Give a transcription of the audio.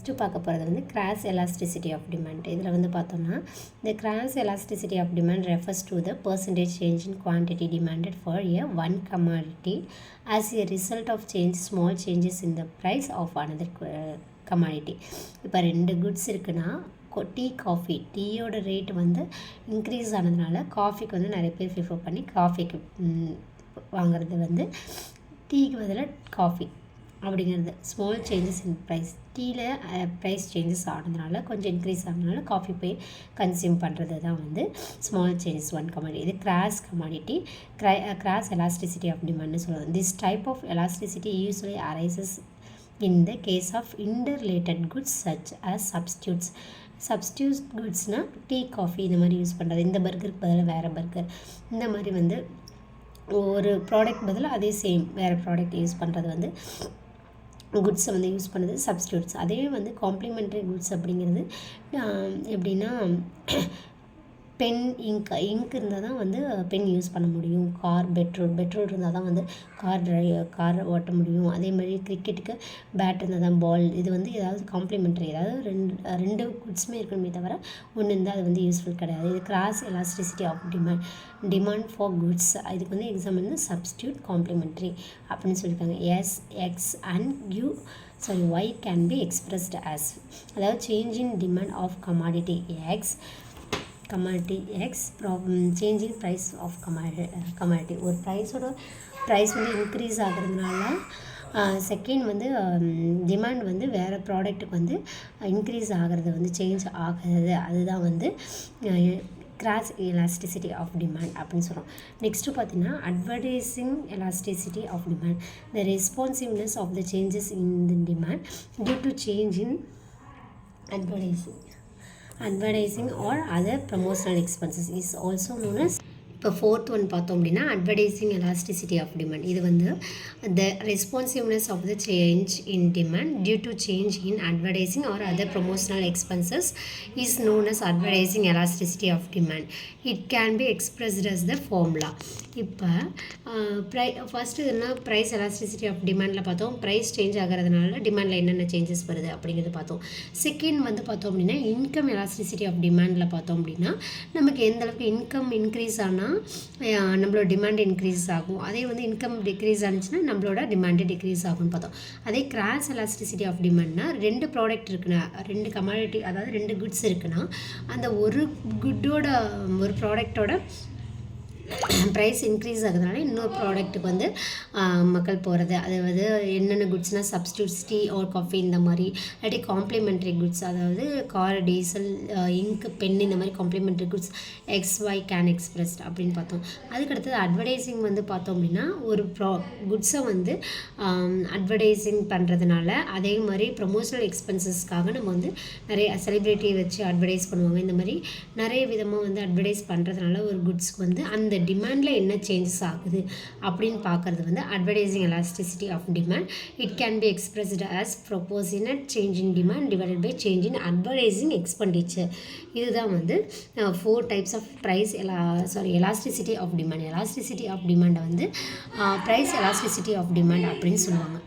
Next பார்க்க போகிறது வந்து கிராஸ் எலாஸ்டிசிட்டி ஆஃப் டிமாண்ட். இதில் வந்து பார்த்தோம்னா இந்த cross elasticity of demand refers to the percentage change in quantity demanded for a one commodity as a result of change small changes in the price of another commodity. இப்போ 2 goods இருக்குன்னா tea coffee டீயோட rate வந்து increase ஆனதுனால காஃபிக்கு வந்து நிறைய பேர் prefer பண்ணி காஃபிக்கு வாங்குறது வந்து டீக்கு பதிலாக காஃபி அப்படிங்கிறது ஸ்மால் சேஞ்சஸ் இன் ப்ரைஸ். டீயில் ப்ரைஸ் சேஞ்சஸ் ஆனதுனால கொஞ்சம் இன்க்ரீஸ் ஆனதுனால காஃபி போய் கன்சியூம் பண்ணுறது தான் வந்து ஸ்மால் சேஞ்சஸ் ஒன் கமாடிட்டி. இது cross commodity cross elasticity of டிமாண்ட்னு சொல்லுவாங்க. This type of elasticity usually arises in the case of interrelated goods such as substitutes. Substitute குட்ஸ்னால் டீ காஃபி இந்த மாதிரி யூஸ் பண்ணுறது, இந்த பர்கருக்கு பதிலாக வேறு பர்கர், இந்த மாதிரி வந்து ஒரு ப்ராடக்ட் பதிலாக அதே சேம் வேறு ப்ராடக்ட் யூஸ் பண்ணுறது வந்து குட்ஸை வந்து யூஸ் பண்ணுறது சப்ஸ்டியூட்ஸ். அதே வந்து காம்ப்ளிமெண்ட்ரி குட்ஸ் அப்படிங்கிறது எப்படின்னா பென் இங்க் இருந்தால் தான் வந்து பென் யூஸ் பண்ண முடியும். பெட்ரோல் இருந்தால் தான் வந்து கார் ஓட்ட முடியும். அதே மாதிரி கிரிக்கெட்டுக்கு பேட் இருந்தால் தான் பால். இது வந்து ஏதாவது காம்ப்ளிமெண்ட்ரி, ஏதாவது ரெண்டு குட்ஸுமே இருக்கணுமே தவிர ஒன்று இருந்தால் அது வந்து யூஸ்ஃபுல் கிடையாது. இது cross elasticity of demand for goods. இதுக்கு வந்து எக்ஸாம்பிள் வந்து சப்ஸ்டியூட் காம்ப்ளிமெண்ட்ரி அப்படின்னு சொல்லியிருக்காங்க. X and Y can be expressed as, அதாவது change in demand of commodity X changing price of commodity. ஒரு ப்ரைஸ் வந்து இன்க்ரீஸ் ஆகிறதுனால செகண்ட் வந்து டிமாண்ட் வந்து வேறு ப்ராடக்ட்டுக்கு வந்து இன்க்ரீஸ் ஆகிறது வந்து சேஞ்ச் ஆகிறது, அதுதான் வந்து கிராஸ் எலாஸ்டிசிட்டி ஆஃப் டிமாண்ட் அப்படின்னு சொல்கிறோம். நெக்ஸ்ட்டு பார்த்தீங்கன்னா advertising elasticity of demand. The responsiveness of the changes in the demand due to change in advertising or other promotional expenses is also known as. இப்போ fourth one பார்த்தோம் அப்படின்னா advertising elasticity of demand. இது வந்து the responsiveness of the change in demand due to change in advertising or other promotional expenses is known as advertising elasticity of demand. It can be expressed as the formula. இப்போ first என்ன price elasticity of டிமாண்டில் பார்த்தோம், price change ஆகிறதுனால டிமாண்டில் என்னென்ன changes வருது அப்படிங்கிறது பார்த்தோம். Second வந்து பார்த்தோம் அப்படின்னா இன்கம் எலாஸ்டிசிட்டி ஆஃப் டிமாண்டில் பார்த்தோம் அப்படின்னா நமக்கு எந்த அளவுக்கு இன்கம் இன்க்ரீஸ் ஆனால் நம்மளோட டிமாண்ட் இன்க்ரீஸ் ஆகும். அதே வந்து இன்கம் டிக்ரீஸ் ஆனிச்சுன்னா நம்மளோட டிமாண்டு டிக்ரீஸ் ஆகும்னு பார்த்தோம். அதே கிராஸ் எலாஸ்டிசிட்டி ஆஃப் டிமாண்ட்னா 2 ப்ராடக்ட் இருக்குன்னா 2 கமாடிட்டி, அதாவது 2 குட்ஸ் இருக்குன்னா அந்த ஒரு குட்டோட ஒரு ப்ராடக்டோட ப்ரைஸ் இன்க்ரீஸ் ஆகுறதுனால இன்னொரு ப்ராடக்ட்டுக்கு வந்து மக்கள் போகிறது. அதாவது என்னென்ன குட்ஸ்னால் சப்ஸ்டியூட்ஸ் டீ ஆர் காஃபி இந்த மாதிரி, இல்லாட்டி காம்ப்ளிமெண்ட்ரி குட்ஸ், அதாவது கார் டீசல் இங்க் பென் இந்த மாதிரி complementary goods XY can expressed அப்படின்னு பார்த்தோம். அதுக்கடுத்தது அட்வர்டைசிங் வந்து பார்த்தோம் அப்படின்னா ஒரு குட்ஸை வந்து அட்வர்டைசிங் பண்ணுறதுனால, அதே மாதிரி ப்ரொமோஷனல் எக்ஸ்பென்சஸ்க்காக நம்ம வந்து நிறைய செலிப்ரிட்டியை வச்சு அட்வர்டைஸ் பண்ணுவாங்க. இந்த மாதிரி நிறைய விதமாக வந்து அட்வர்டைஸ் பண்ணுறதுனால ஒரு குட்ஸ்க்கு வந்து அந்த டிமாண்டில் என்ன சேஞ்சஸ் ஆகுது அப்படின்னு பார்க்குறது வந்து advertising elasticity of demand. It can be expressed as proportionate change in demand divided by change in advertising expenditure. இதுதான் வந்து 4 types of elasticity of demand. Elasticity of டிமாண்டை வந்து ப்ரைஸ் எலாஸ்டிசிட்டி ஆஃப் டிமாண்ட் அப்படின்னு சொல்லுவாங்க.